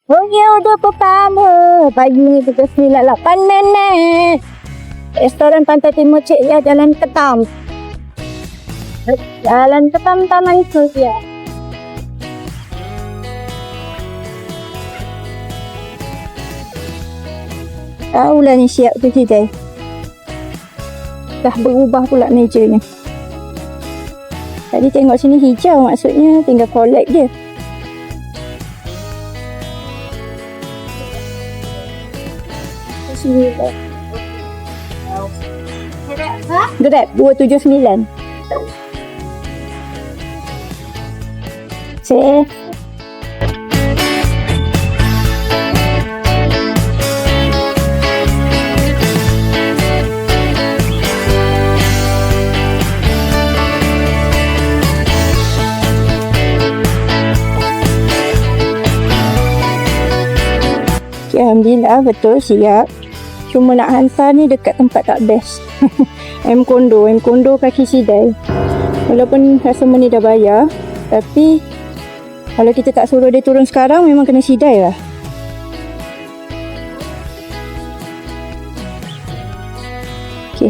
Oh ya, udah pertama. Pagi ni pukul 9.8 nenek. Restoran Pantai Timur Cik ya, Jalan Ketam. Jalan Ketam Taman Surya. Tahulah ni siap tu kita. Dah berubah pula mejanya. Tadi tengok sini hijau, maksudnya tinggal collect je. Grab 279. Cik. Alhamdulillah, betul siap. Cuma nak hantar ni dekat tempat tak best. M Kondo kaki sidai. Walaupun customer ni dah bayar, tapi kalau kita tak suruh dia turun sekarang, memang kena sidai lah. Okay.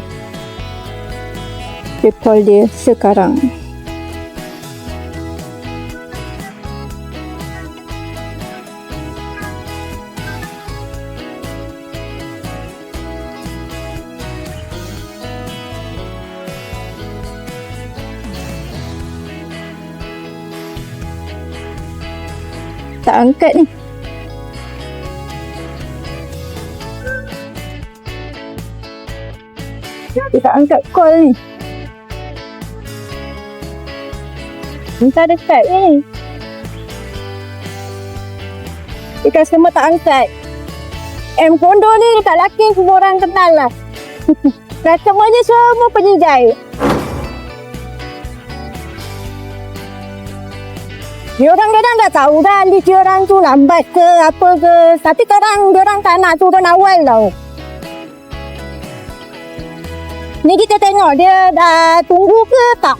Dia call dia sekarang. Tak angkat ni. Dia tak angkat call ni. Minta dekat ni. Dia customer tak angkat. M Kondo ni dekat laki semua orang kenal lah. Customer ni semua penyidai. Diorang dah tahu dah list diorang tu lambat ke apa ke. Tapi diorang tak nak turun awal tau. Ni kita tengok dia dah tunggu ke tak.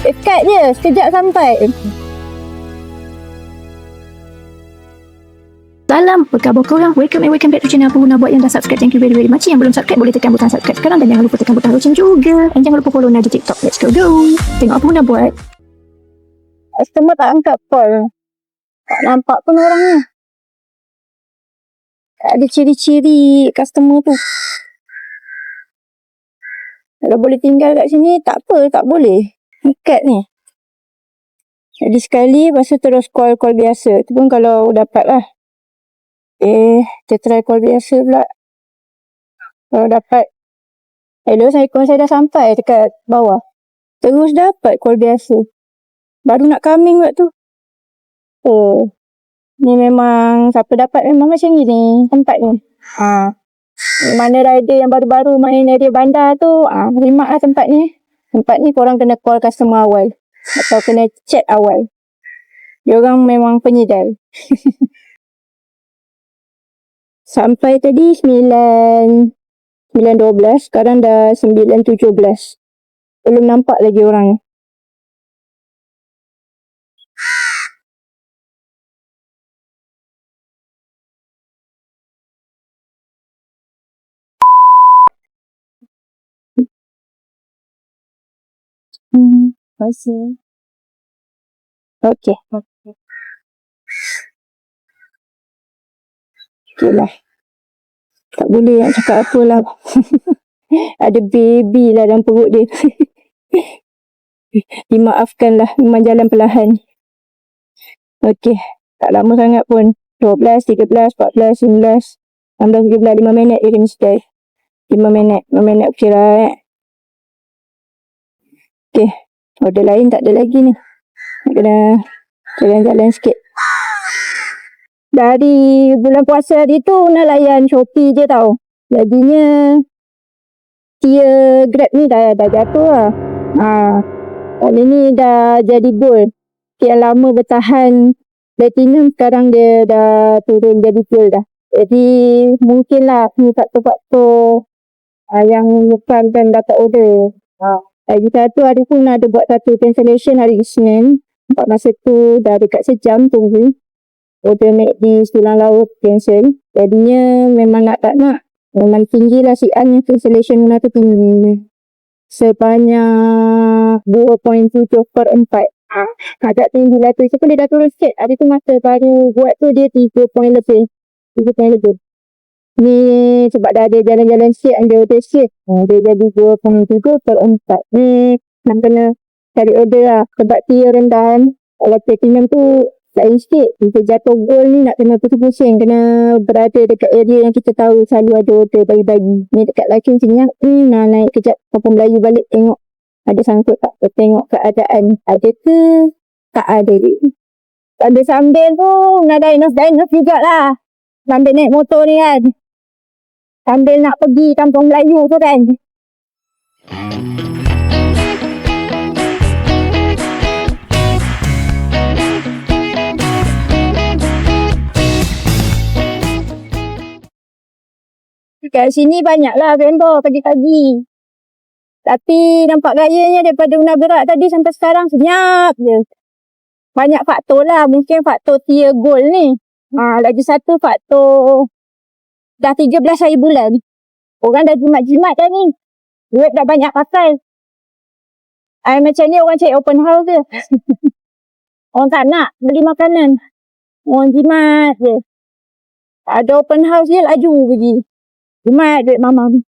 Dekat je, sekejap sampai. Salam, apa khabar korang? Welcome back to channel Pengguna Bot yang dah subscribe. Thank you very much. Yang belum subscribe, boleh tekan butang subscribe sekarang. Dan jangan lupa tekan butang loceng juga. Dan jangan lupa follow Nadia TikTok. Let's go. Tengok apa Pengguna Bot. Customer tak angkat call. Tak nampak pun orangnya. Tak ada ciri-ciri customer tu. Kalau boleh tinggal kat sini, tak apa, tak boleh. Angkat ni. Jadi sekali, lepas tu terus call biasa. Tu pun kalau dapat lah. Kita try call biasa pula. Kalau dapat. Hello, Assalamualaikum. Saya dah sampai dekat bawah. Terus dapat call biasa. Baru nak coming waktu tu. Oh. Ni memang, siapa dapat memang macam ni tempat ni. Mana rider yang baru-baru main area bandar tu, rimak lah tempat ni. Tempat ni korang kena call customer awal. Atau kena chat awal. Diorang memang penyidai. Sampai tadi 9.12. Sekarang dah 9.17. Belum nampak lagi orang. Terima kasih. Okay lah. Tak boleh nak cakap apa lah. Ada baby lah dalam perut dia. Dimaafkan lah. Memang jalan perlahan. Okay. Tak lama sangat pun. 12, 13, 14, 15, 16, 17, 5 minit dia kena stay. 5 minit. 5 minit okey lah. Okay. Order lain tak ada lagi ni. Kena jalan-jalan sikit. Dari bulan puasa hari tu nak layan Shopee je tau. Jadinya tier Grab ni dah jatuh lah. Kali ni dah jadi gold. Yang lama bertahan platinum, sekarang dia dah turun jadi gold dah. Jadi mungkinlah ni faktor-faktor yang menyebabkan dapat order. Lagi satu, hari pun ada buat satu cancellation hari Isnin. Masa tu dah dekat sejam tunggu. Order McD Tulang Laut cancel. Jadinya memang nak tak nak, memang tinggi lah si An yang cancellation Luna tu tinggi. Sebanyak 2.7 per 4. Agak tinggi lah tu. Sebab dia dah turun sikit. Hari tu masa baru buat tu dia 3 poin lebih. 3 poin lebih. Ni sebab dah ada jalan-jalan sikit, ada order sikit. Dia jadi 2.7 per 4. Ni nak kena cari order lah. Sebab tier rendah kan. Kalau platinum tu lain sikit. Kita jatuh gold ni nak kena pusing-pusing. Kena berada dekat area yang kita tahu selalu ada order bagi-bagi. Ni dekat Lakin Senyap ni nak naik kejap Kampung Melayu balik tengok ada sangkut tak. Tengok keadaan ada ke tak ada. Sambil tu nak diagnose jugalah. Sambil naik motor ni kan. Sambil nak pergi Kampung Melayu tu kan. Kat sini banyaklah vendor pagi-pagi. Tapi nampak gayanya daripada Una gerak tadi sampai sekarang senyap je. Banyak faktor lah. Mungkin faktor tier gold ni. Lagi satu faktor dah 13 hari bulan. Orang dah jimat-jimat dah ni. Duit dah banyak pakai. Macam ni orang cari open house je. Orang tak nak beli makanan. Orang jimat je. Ada open house je laju pergi. Jimat duit mamam.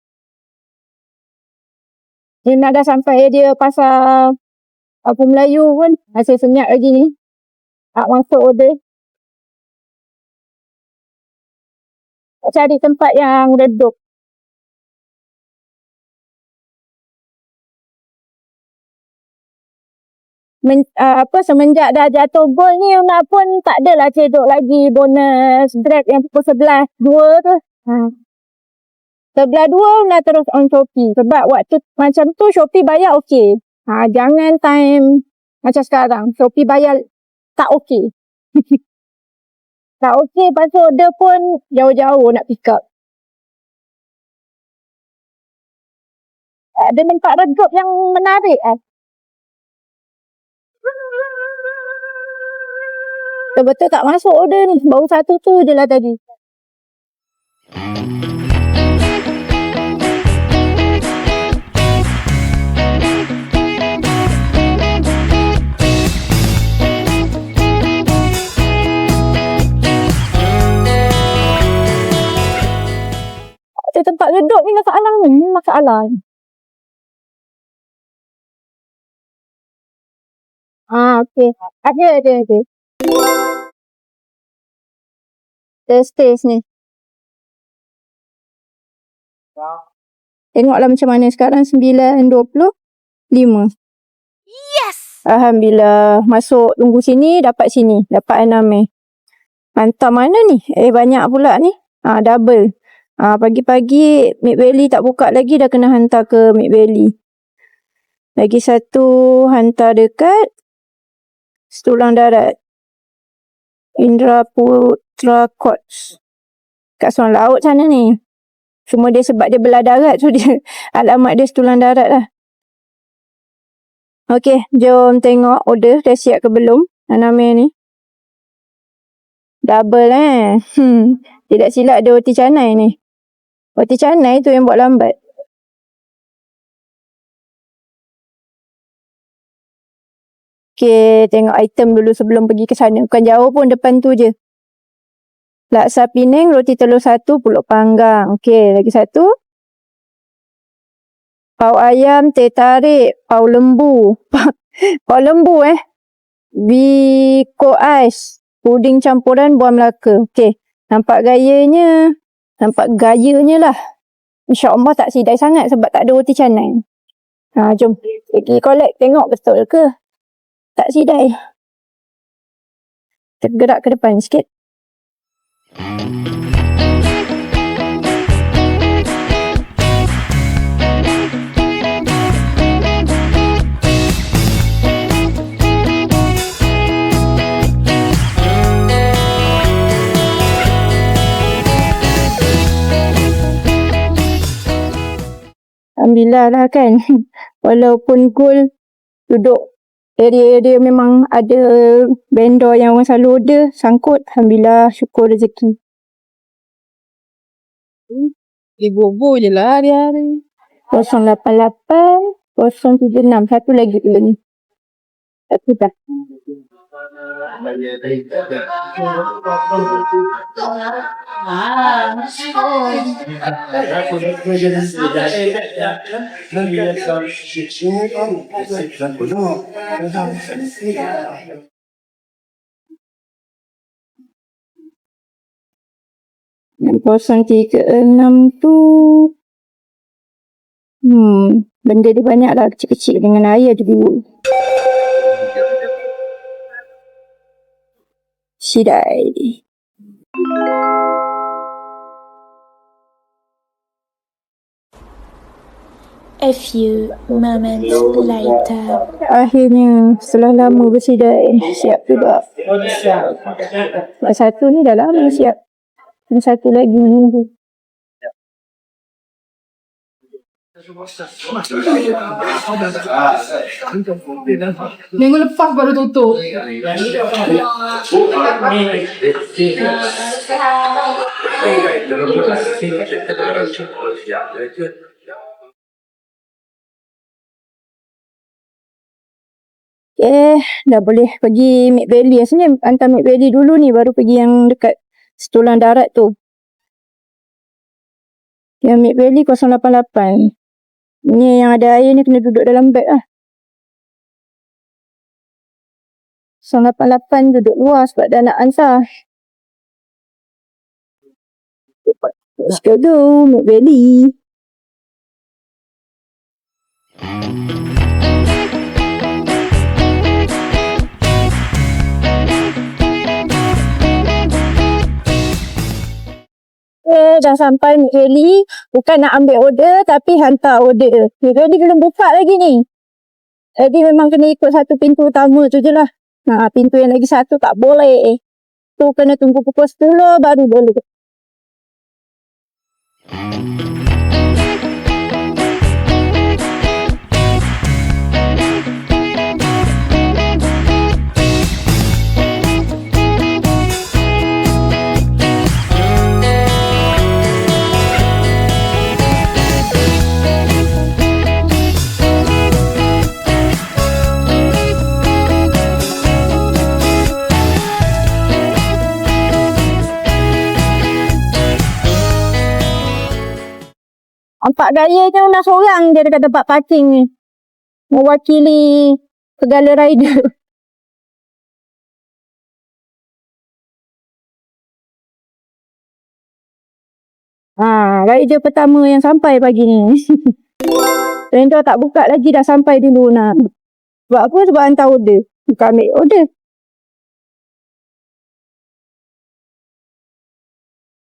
Dia nak dah sampai dia pasar Kampung Melayu pun. Masih senyap lagi ni. Tak masuk order. Tak cari tempat yang redup. Semenjak dah jatuh gold ni, Una pun tak adalah cedok lagi bonus Grab yang pukul 11. 2 tu. 11.2 Una terus on Shopee. Sebab waktu macam tu Shopee bayar okey. Jangan time macam sekarang. Shopee bayar tak okey. Tak okey, lepas tu order pun jauh-jauh nak pick up. Ada tempat redup yang menarik kan. Betul-betul tak masuk order ni. Baru satu tu je lah tadi. Tempat redup ni masalah ni. Masalah. Okey. Ada. Test ni. Tengoklah macam mana sekarang 9.25. Yes! Alhamdulillah. Masuk tunggu sini, dapat sini. Dapat 6 Hantar mana ni? Banyak pula ni. Double. Pagi-pagi Mid Valley tak buka lagi, dah kena hantar ke Mid Valley. Lagi satu hantar dekat Tulang Darat. Indra Putra Courts. Kat Tulang Laut sana ni. Cuma dia sebab dia belah darat, so dia alamat dia Tulang Darat lah. Okey, jom tengok order dah siap ke belum. Namanya ni. Double Tidak silap ada roti canai ni. Roti canai tu yang buat lambat. Okey, tengok item dulu sebelum pergi ke sana. Bukan jauh pun, depan tu je. Laksa Penang, roti telur 1, pulut panggang. Okey, lagi satu. Pau ayam, teh tarik, pau lembu. Pau lembu Biko ais, puding campuran buah Melaka. Okey, nampak gayanya lah. InsyaAllah tak sidai sangat sebab tak ada roti canai. Jom pergi collect, tengok betul ke tak sidai. Tergerak ke depan sikit. Alhamdulillah lah kan. Walaupun goal duduk area-area memang ada vendor yang orang selalu order, sangkut. Alhamdulillah, syukur rezeki. Dia bobo je lah hari-hari. 088 076. Satu lagi ni. Satu dah. Yang 036 tu benda dia banyak lah, kecil-kecil dengan air tu dulu. Sidai. A few moments later. Akhirnya setelah lama bersidai, siap juga. Satu ni dah lama siap. Dan satu lagi menunggu. Minggu lepas baru tutup. Dah boleh pergi Mid Valley. Asalnya hantar Mid Valley dulu ni, baru pergi yang dekat Setulang Darat tu. Yang Mid Valley 088. Ni yang ada air ni kena duduk dalam beg lah. 088 duduk luar sebab dah nak hantar. Let's go Mid Valley. Dah sampai Mid Valley. Bukan nak ambil order tapi hantar order. Mid Valley belum buka lagi ni. Jadi memang kena ikut satu pintu utama tu je lah. Pintu yang lagi satu tak boleh. Tu kena tunggu pukul 10 baru boleh. Nampak gayanya memang seorang dia dekat tempat parking ni. Mewakili segala rider. Rider pertama yang sampai pagi ni. Vendor tak buka lagi dah sampai dulu nak. Sebab apa? Sebab hantar order. Bukan ambil order.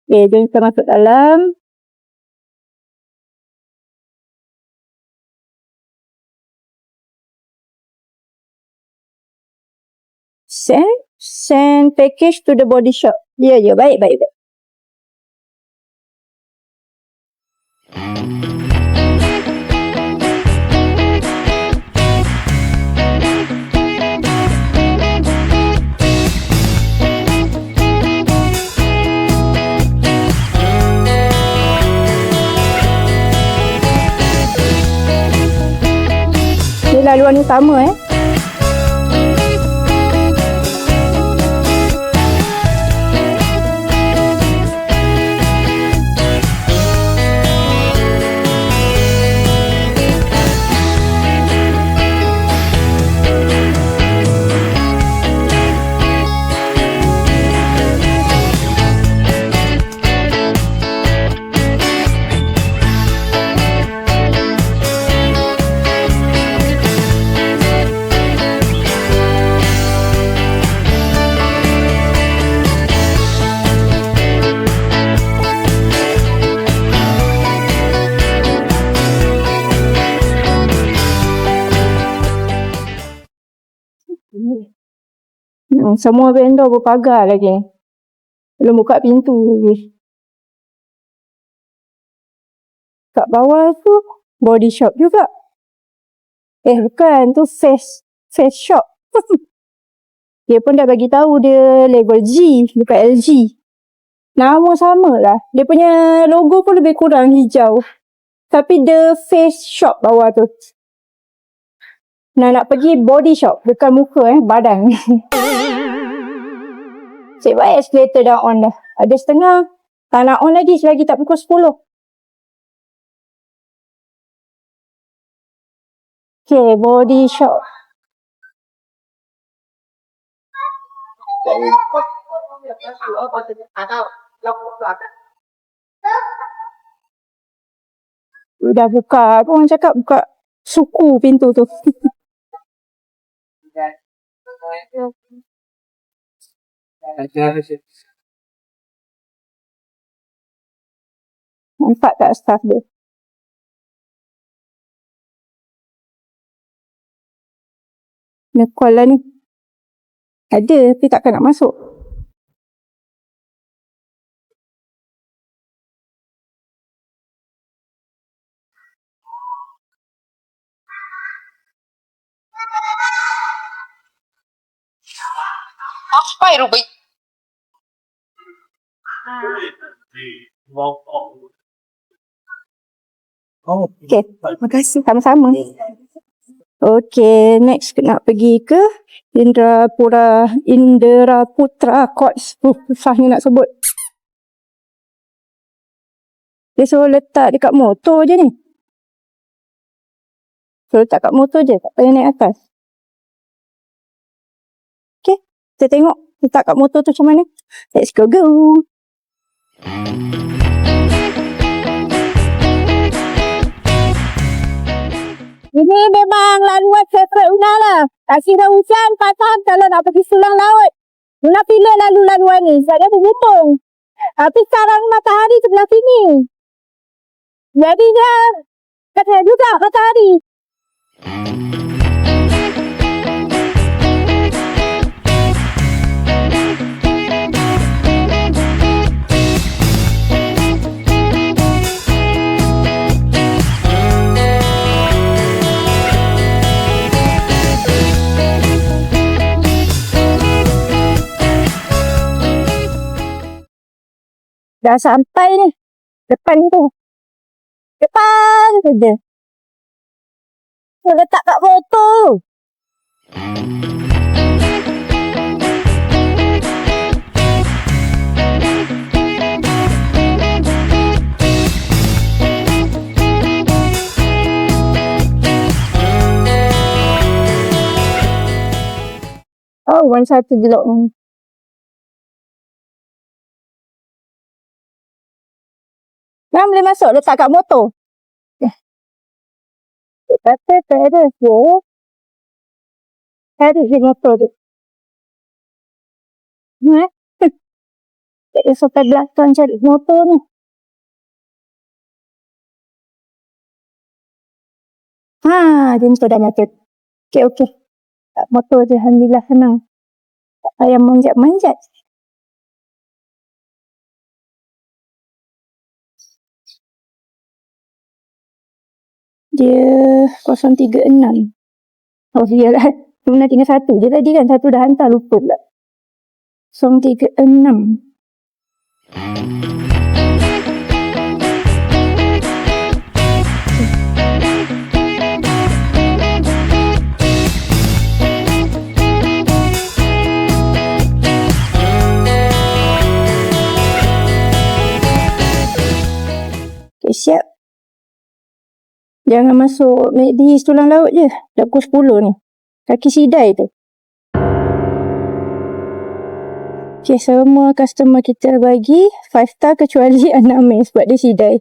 Okay, jom kita masuk dalam. Send package to the body shop. Ya, baik. Ini laluan utama Semua vendor berpagar lagi. Belum buka pintu lagi. Kat bawah tu Body shop juga. Bukan. Tu face shop. Dia pun dah bagi tahu dia level G. Bukan LG. Nama sama lah. Dia punya logo pun lebih kurang hijau. Tapi the face shop bawah tu. Nak pergi body shop. Bukan muka badan. Cik baik escalator dah on dah. Ada setengah. Tak nak on lagi selagi tak pukul 10. Okay, body shop. Udah buka. Orang cakap buka suku pintu tu. Nampak tak staff dia? Nak call lah ni. Ada tapi takkan nak masuk. Apa yang rugi? Okay. Terima kasih. Sama-sama. Okay. Next nak pergi ke Indra Putra Courts. Susahnya nak sebut. Dia suruh letak dekat motor je ni. Suruh letak kat motor je. Tak payah naik atas. Okay. Kita tengok letak kat motor tu macam mana. Let's go. Ini memang laluan favourite Una lah. Tak kira hujan, patah kalau nak pergi sulang laut. Una pilih laluan ni. Sebab dia berhubung. Tapi sekarang matahari sebelah sini. Jadi dia kata juga matahari. Dah sampai ni. Depan tu. Depan saja. Letak kat motor. Oh, 1 gelok ni. Memang boleh masuk letak kat motor. Kata terus je. Terus je motor tu. Tak ada sampai belakang cari motor ni. Jumpa dah motor. Okey. Tak motor je, alhamdulillah senang. Tak payah manjat-manjat. Dia 036. Oh, iyalah. Luna tinggal 1 je tadi kan. 1 dah hantar, lupa pula. 036. Okay, siap. Jangan masuk McD Sulang Laut je. Dah pukul 10 ni. Kaki sidai tu. Okay, semua customer kita bagi 5 star kecuali anak Mei sebab dia sidai.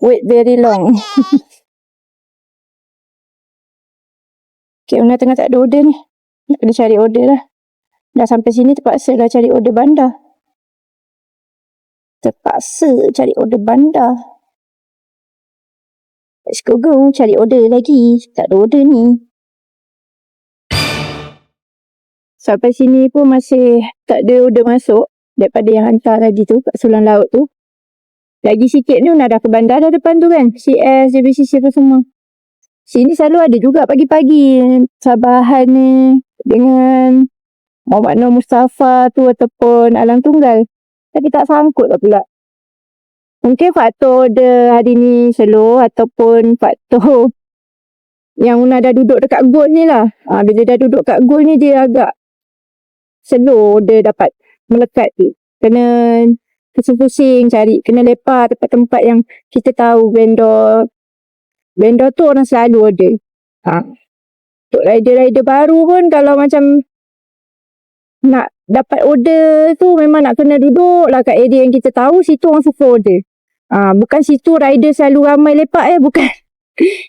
Wait very long. Okay, Una tengah tak ada order ni. Nak kena cari order lah. Dah sampai sini terpaksa dah cari order bandar. Let's go. Cari order lagi. Tak ada order ni. Sampai sini pun masih tak ada order masuk. Daripada yang hantar tadi tu kat Sulang Laut tu. Lagi sikit ni Una dah ke bandar dah depan tu kan. CS, JBCC tu semua. Sini selalu ada juga pagi-pagi Sabahan ni dengan Muhammad Nur Mustafa tu ataupun Alang Tunggal. Tapi tak sangkut lah pula. Mungkin faktor dia hari ni slow ataupun faktor yang Una dah duduk dekat goal ni lah. Bila dah duduk kat goal ni dia agak slow dia dapat melekat tu. Kena pusing-pusing cari. Kena lepak tempat-tempat yang kita tahu vendor tu orang selalu ada. Untuk rider-rider baru pun kalau macam nak dapat order tu memang nak kena duduk lah kat area yang kita tahu situ orang suka order. Bukan situ rider selalu ramai lepak bukan.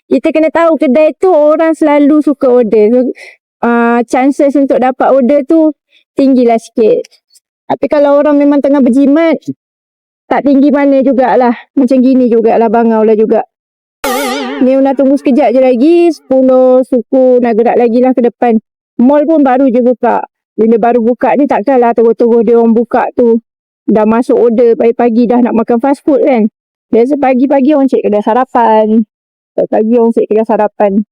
Kita kena tahu kedai tu orang selalu suka order. So, chances untuk dapat order tu tinggilah sikit. Tapi kalau orang memang tengah berjimat, tak tinggi mana jugalah. Macam gini jugalah, bangau lah juga. Ni Una tunggu sekejap je lagi. 10 suku nak gerak lagi lah ke depan. Mall pun baru je buka. Bila baru buka ni takkanlah terus-terus dia orang buka tu. Dah masuk order pagi-pagi dah nak makan fast food kan. Biasa pagi-pagi orang cek kedai sarapan. Pagi orang cek kedai sarapan.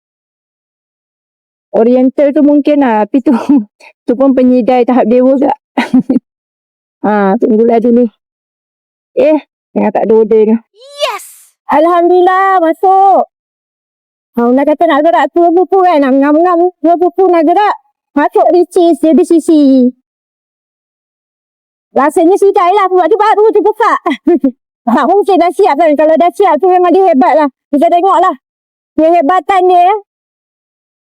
Oriental tu mungkin lah. Tapi tu pun penyedai tahap dewa tak. Tunggulah dulu. Tengah tak ada order ni. Yes! Alhamdulillah masuk. Nak kata nak gerak tu pupu kan. Nak ngam-ngam pupu nak gerak. Masuk Ricis JBCC. Rasanya sidai lah sebab dia baru je buka. Mungkin dah siap kan. Kalau dah siap tu memang dia hebat lah. Kita tengok lah.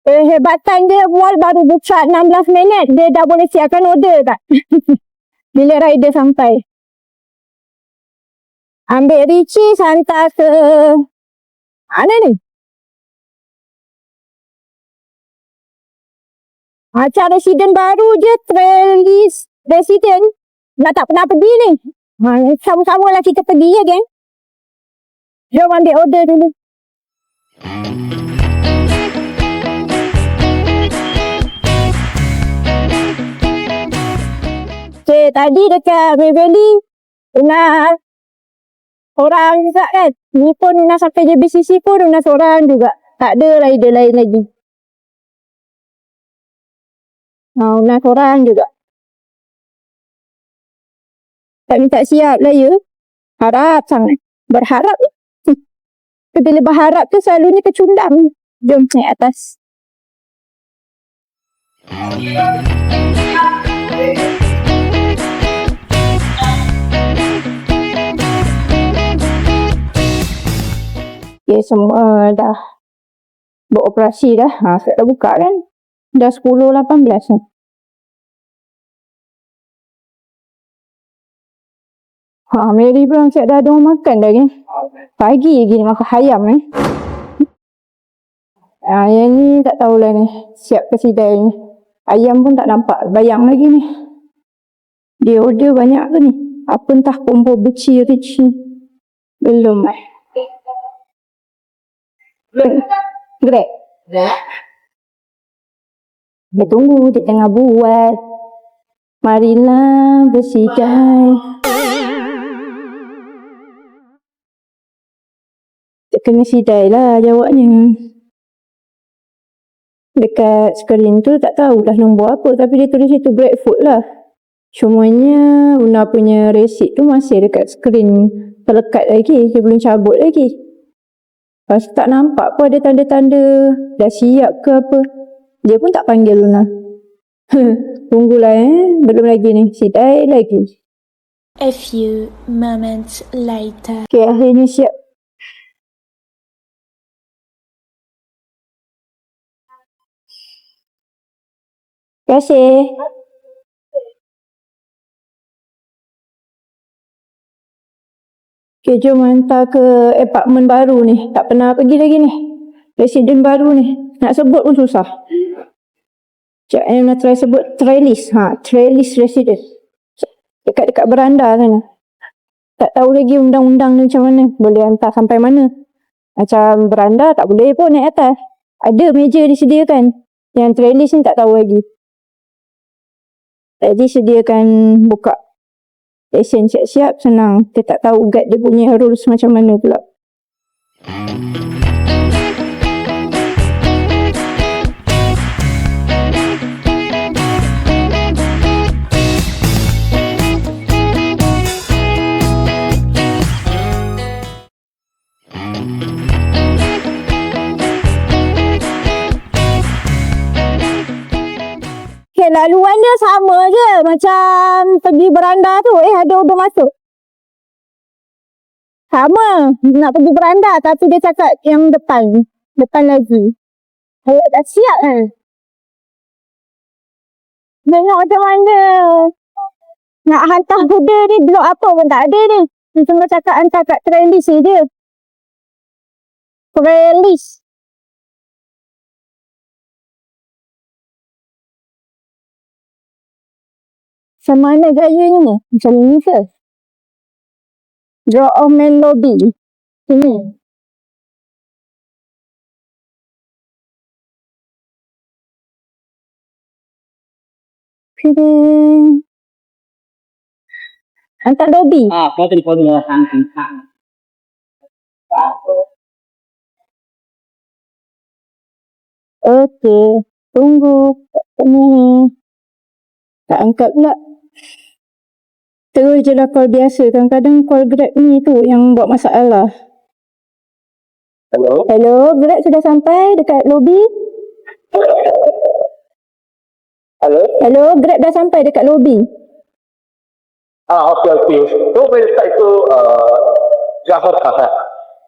Kehebatan dia Wall baru buka 16 minit. Dia dah boleh siapkan order tak? Bila rider sampai. Ambil Ricis hantar ke mana ni? Macam residen baru je. Trellis residen. Nak tak pernah pergi ni. Sama-sama lah kita pergi ya geng. Jom ambil order dulu. Okay, tadi dekat Beverly Una orang juga kan. Ni pun Una sampai JBCC pun Una seorang juga. Tak ada rider lain lagi. Una seorang juga. Tak minta siap lah ya. Harap sangat. Berharap. Bila berharap tu selalunya kecundang. Jom naik atas. Okay, semua dah beroperasi dah. Saya dah buka kan. Dah 10.18 ni. Mary pun siap dah ada orang makan dah kan. Pagi lagi makan ayam ni. Yang ni tak tahulah ni. Siap ke sidai ni. Ayam pun tak nampak. Bayang lagi ni. Dia order banyak ke ni. Apa entah combo beci rich ni. Belum Grab. Dia tunggu. Dia tengah buat. Marilah bersidai. Kena sidai lah jawabnya. Dekat skrin tu tak tahu dah nombor apa. Tapi dia tulis itu breadfruit lah. Cumanya Una punya resit tu masih dekat skrin terlekat lagi. Dia belum cabut lagi. Lepas tu tak nampak pun ada tanda-tanda dah siap ke apa. Dia pun tak panggil Una. Tunggulah belum lagi ni. Sidai lagi. A few moments later. Okay, akhirnya siap. Terima kasih. Okay, jom hantar ke apartmen baru ni. Tak pernah pergi lagi ni. Residen baru ni. Nak sebut pun susah. Sekejap nak try sebut Trellis. Trellis Resident. Dekat-dekat beranda sana. Tak tahu lagi undang-undang ni macam mana. Boleh hantar sampai mana. Macam beranda tak boleh pun naik atas. Ada meja disediakan. Yang Trellis ni tak tahu lagi. Tadi sediakan buka Action siap-siap senang. Kita tak tahu guide dia punya rules macam mana pula. Okay, laluan dia sama je. Macam pergi beranda tu. Ada orang masuk. Sama. Nak pergi beranda tapi dia cakap yang depan. Depan lagi. Saya dah siap kan? Tengok macam mana. Nak hantar kuda ni blok apa pun tak ada ni. Dia cuma cakap hantar kat trailis je. Trailis. Macam mana gayanya ni? Macam ni ke? Draw of main lobby. Sini. Piring. Hantar lobby. Kau telefon dia hang. Okey. Tunggu. Tak angkat pula. Terus je lah call biasa. Kadang-kadang call Grab ni tu yang buat masalah. Hello. Hello, Grab sudah sampai dekat lobby? Hello. Hello, Grab dah sampai dekat lobby. Okey. Tu boleh letak itu Jafar Kata.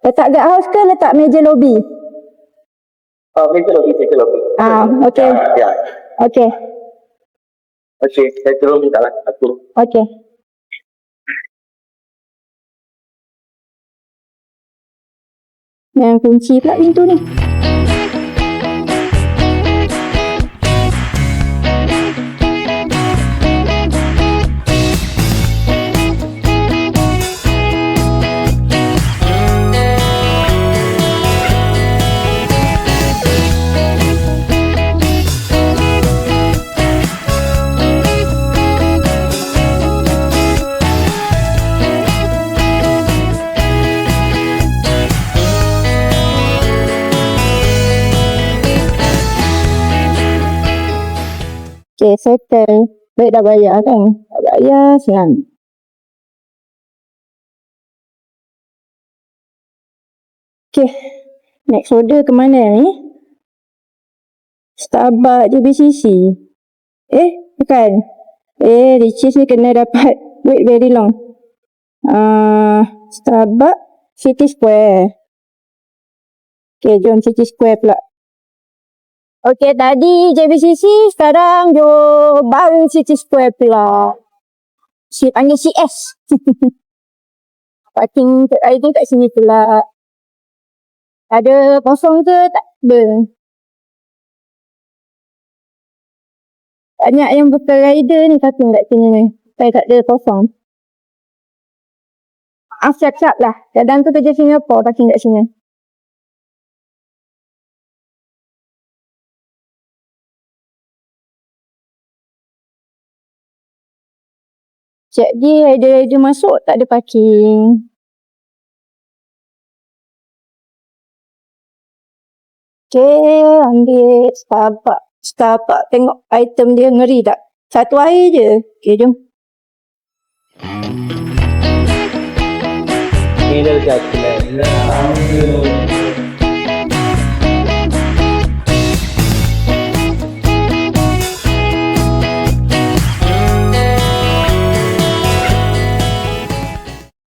Letak guard house ke letak meja lobby? Meja lobby. Okey. Ya. Okey. Okey, saya terus minta lah aku. Okey. Yang kunci pula pintu ni. Okay, settle. Baik dah bayar kan? Tak bayar, senang. Okay, next order ke mana ni? Starbucks JBCC. Bukan. Ricis ni kena dapat wait very long. Starbucks City Square. Okay, jom City Square pula. Okey, tadi JBCC, sekarang jom baru City Square pula. Si panggil CS. Parking ID kat sini pula. Ada kosong ke? Tak ada. Banyak yang bukan rider ni parking kat sini ni. Saya tak ada kosong. Maaf, siap-siap lah. Kadang tu kerja Singapore parking kat sini. Jadi rider-rider masuk tak ada parking. Okay, ambil Starbucks. Tengok item dia ngeri tak? Satu air je. Okay, jom. Ini dah jatuh.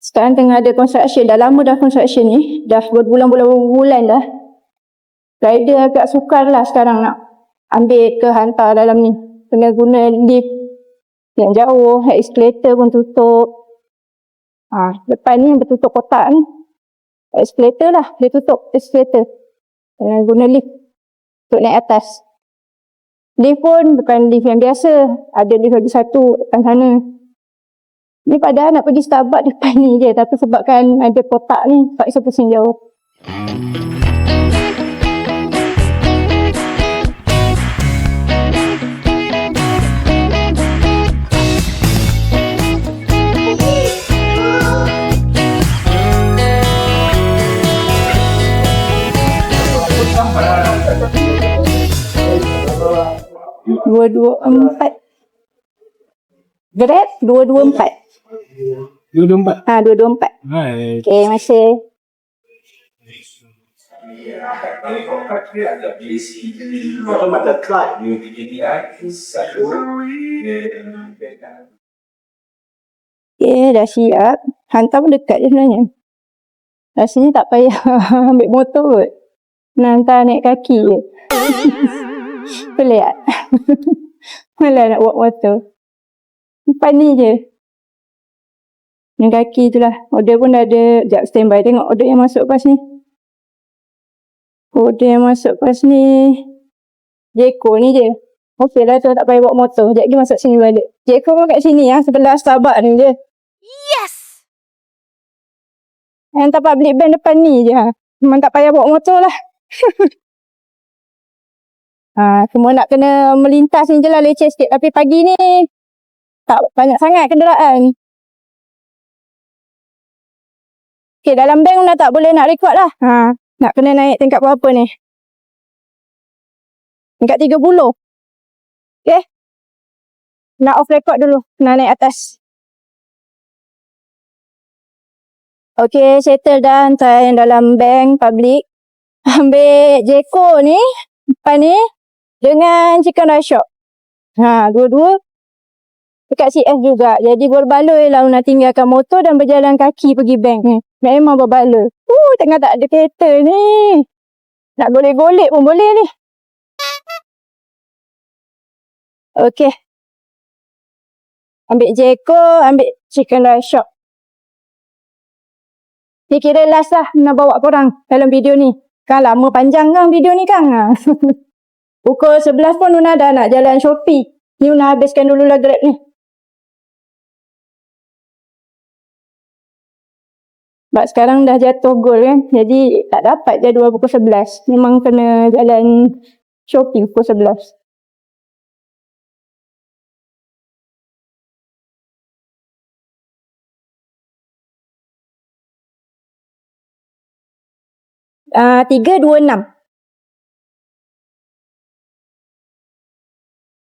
Sekarang tengah ada construction. Dah lama dah construction ni. Dah berbulan-bulan dah. Rider agak sukar lah sekarang nak ambil ke hantar dalam ni. Kena guna lift yang jauh. Escalator pun tutup. Depan ni bertutup kotak ni. Escalator lah. Dia tutup escalator. Kena guna lift untuk naik atas. Lift pun bukan lift yang biasa. Ada lift lagi satu depan sana. Ni padahal nak pergi Starbucks depan ni je. Tapi sebabkan ada kotak ni, paksa pusing jauh. 224. Grab 224. 224. 224. Right. Okey, masih. Okey, dah siap. Hantar pun dekat je sebenarnya. Rasanya tak payah ambil motor kot. Nak hantar naik kaki je. Pelik tak? Malah nak bawa motor. Depan ni je. Naik kaki tu lah. Order pun dah ada. Sekejap standby tengok order yang masuk pas ni. Order yang masuk pas ni. Jeko ni je. Okey lah tu tak payah bawa motor. Sekejap lagi masuk sini balik. Jeko pun kat sini ya. Sebelah Starbucks ni je. Yes! Hantar public bank depan ni je. Memang tak payah bawa motor lah. Semua nak kena melintas ni je lah, leceh sikit. Tapi pagi ni tak banyak sangat kenderaan. Okay, dalam bank dah tak boleh nak record lah. Nak kena naik tingkat berapa ni? Tingkat 30. Okay. Nak off record dulu. Nak naik atas. Okay, settle dah hantar yang dalam bank public. Ambil Jeko ni, depan ni, dengan Chicken Rice Shop. Dua-dua dekat CF juga. Jadi berbaloi lah nak tinggalkan motor dan berjalan kaki pergi bank ni. Memang berbaloi. Tengah tak ada kereta ni. Nak golek-golek pun boleh ni. Okey. Ambil Jeko, ambil Chicken Rice Shop. Ni kira last lah nak bawa korang dalam video ni. Kan lama panjang kan video ni kan. Pukul 11 pun Una dah nak jalan Shopee. Ni Una habiskan dulu lah Grab ni. Sebab sekarang dah jatuh gol kan. Jadi tak dapat jadual pukul 11. Memang kena jalan Shopee pukul 11. Ah, 326.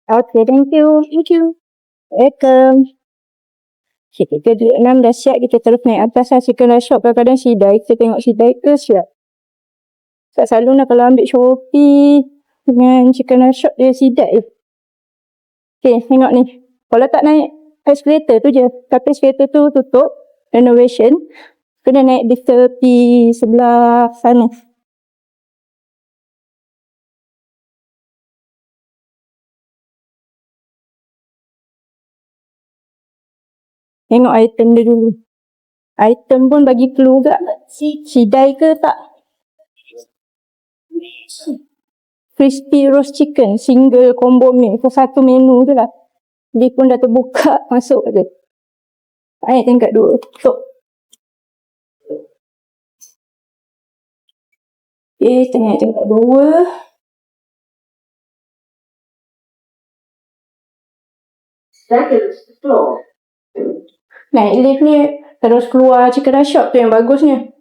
Okay, thank you. Thank you. Welcome. Okay, 326 dah siap. Kita terus naik atas lah. Chicken Rice Shop kadang-kadang sidai. Kita tengok sidai ke siap. Tak selalu nak kalau ambil Shopee dengan Chicken Rice Shop dia sidai. Okay, tengok ni. Kalau tak naik escalator tu je. Tapi escalator tu tutup. Renovation. Kena naik di tepi sebelah sana. Tengok item dia dulu. Item pun bagi clue juga. Sidai ke tak? Crispy roast chicken. Single combo meal. Itu satu menu tu lah. Dia pun dah terbuka. Masuk je. Naik tingkat 2. Tutup. Okay, tengah tingkat 2. Naik lift ni terus keluar Chicken Rice Shop tu yang bagusnya.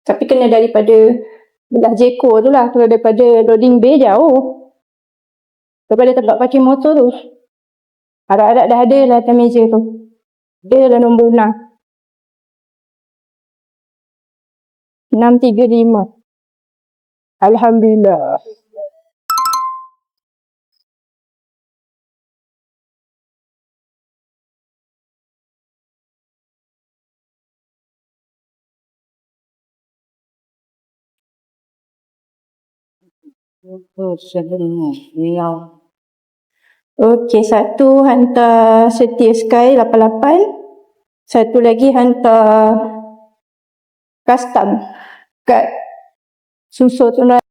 Tapi kena daripada belah Jeko tu lah. Kalau daripada loading bay jauh. Daripada tempat parking motor tu. Harap-harap dah ada lah atas meja tu. Dia adalah nombor 6. 635. Alhamdulillah. Okey, satu hantar Setia Sky 88. Satu lagi hantar custom kat Susu tu lah.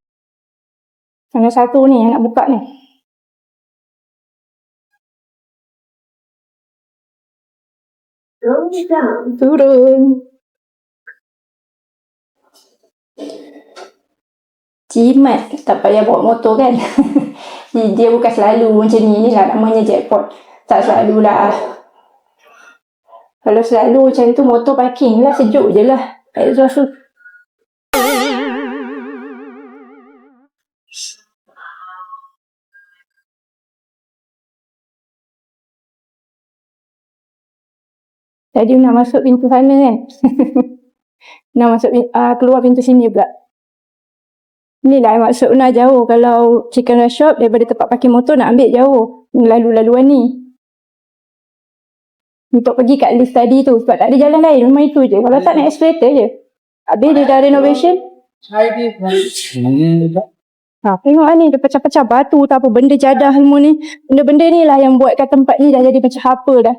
Yang satu ni yang nak buka ni. Turun. Jimat. Tak payah bawa motor kan. Dia bukan selalu macam ni. Ni lah namanya jackpot. Tak selalu lah. Kalau selalu macam tu motor parking lah. Sejuk je lah. Exhaust tu. Tadi nak masuk pintu sana kan. Nak masuk keluar pintu sini pula. Inilah maksud Una jauh. Kalau chicken rice shop daripada tempat parking motor nak ambil jauh. Lalu-laluan ni. Untuk pergi kat lift tadi tu. Sebab tak ada jalan lain. Memang itu je. Kalau tak naik escalator je. Habis dia dah renovation. Tengok lah ni. Dia pecah-pecah batu tak apa. Benda jadah semua ni. Benda-benda ni lah yang buatkan tempat ni dah jadi macam apa dah.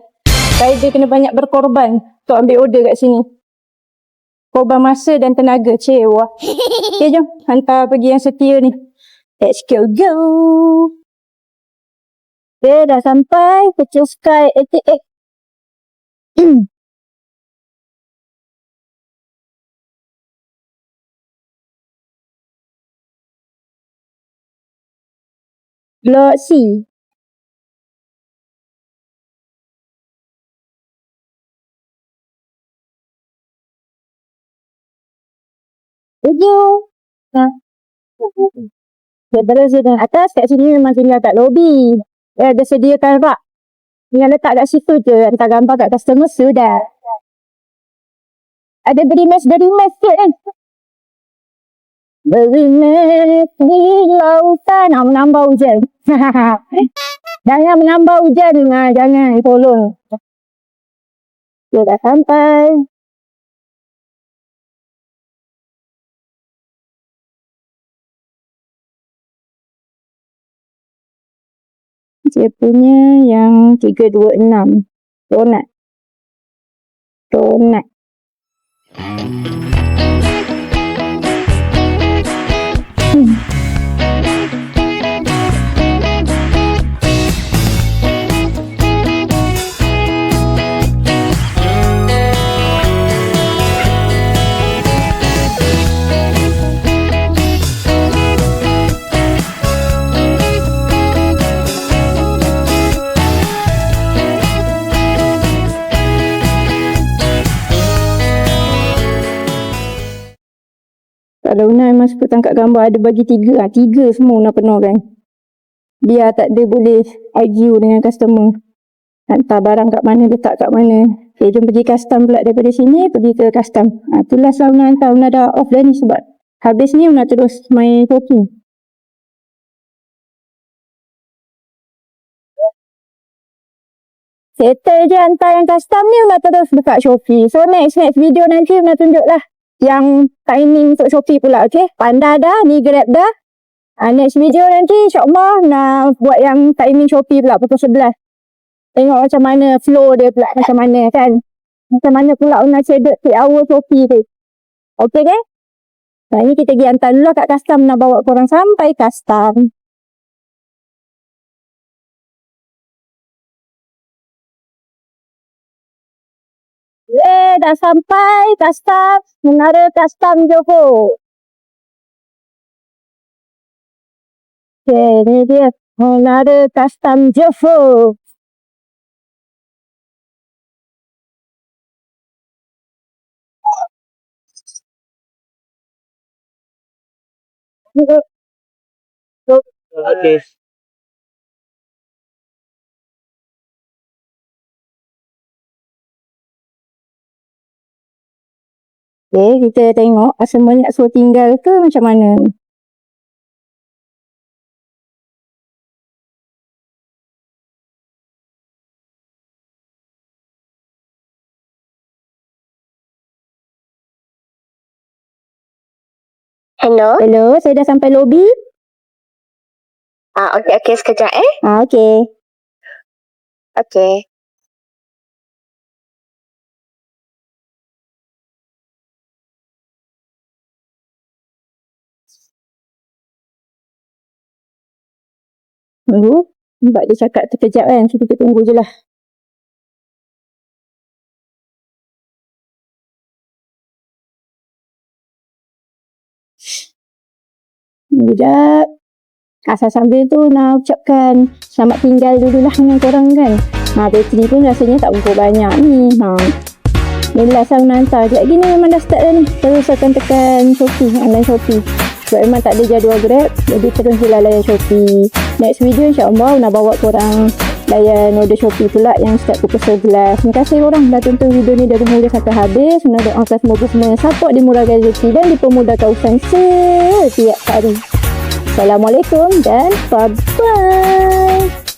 Saya dia kena banyak berkorban untuk ambil order kat sini. Korban masa dan tenaga. Cewa. Okay, jom. Hantar pergi yang setia ni. Let's go. Okay, dah sampai. Kecil Sky 88. Blok C. Daripada sudut atas kat sini memang tinggal kat lobby. Dia sediakan rak. Tinggal letak kat situ je. Hantar gambar kat customer sudah. Ada berimes sikit kan. Berimes di lautan. Menambah hujan. Jangan menambah hujan. Jangan. Tolong. Dia dah sampai. Dia punya yang 326. Donat. Kalau Una memang suka tangkap gambar, ada bagi 3. 3 semua Una penuh kan. Biar tak ada boleh argue dengan customer. Hantar barang kat mana, letak kat mana. Okay, jom pergi custom pula daripada sini, pergi ke custom. Itulah lah Una hantar. Una dah off dah ni sebab habis ni Una terus main Shopee. Settle je hantar yang custom ni, Una terus dekat Shopee. So next video nanti Una tunjuk lah yang timing untuk Shopee pula, okay? Panda dah, ni Grab dah. Next video nanti insyaAllah nak buat yang timing Shopee pula, pukul 11. Tengok macam mana flow dia pula, macam mana kan? Macam mana pula nak cedek peak hour Shopee tu. Okay kan? Ni kita pergi hantar dulu kat custom, nak bawa korang sampai custom. Dah sampai custom, Menara Custom Johor. Okay, ni dia Menara Custom Johor. Okay. Okay, kita tengok semuanya suruh tinggal ke macam mana. Hello, saya dah sampai lobby. Okey, sekejap Okey. Okey. Tunggu. Sebab dia cakap terkejap kan. So kita tunggu je lah. Sekejap. Sambil tu nak ucapkan selamat tinggal dululah dengan korang kan. Bateri pun rasanya tak berapa banyak ni. Ni last aku nak hantar. Sekejap gini memang dah start dah ni. Terus akan tekan Shopee, online Shopee. Sebab memang tak ada jadual Grab. Jadi terus je lah layan Shopee. Next video insyaAllah nak bawa korang layan order Shopee pula yang start pukul 11. Terima kasih korang dah tonton video ni dari mula sampai habis. Senang doakan semoga semua support dimurahkan rezeki dan dipermudahkan urusan setiap hari. Assalamualaikum dan bye-bye.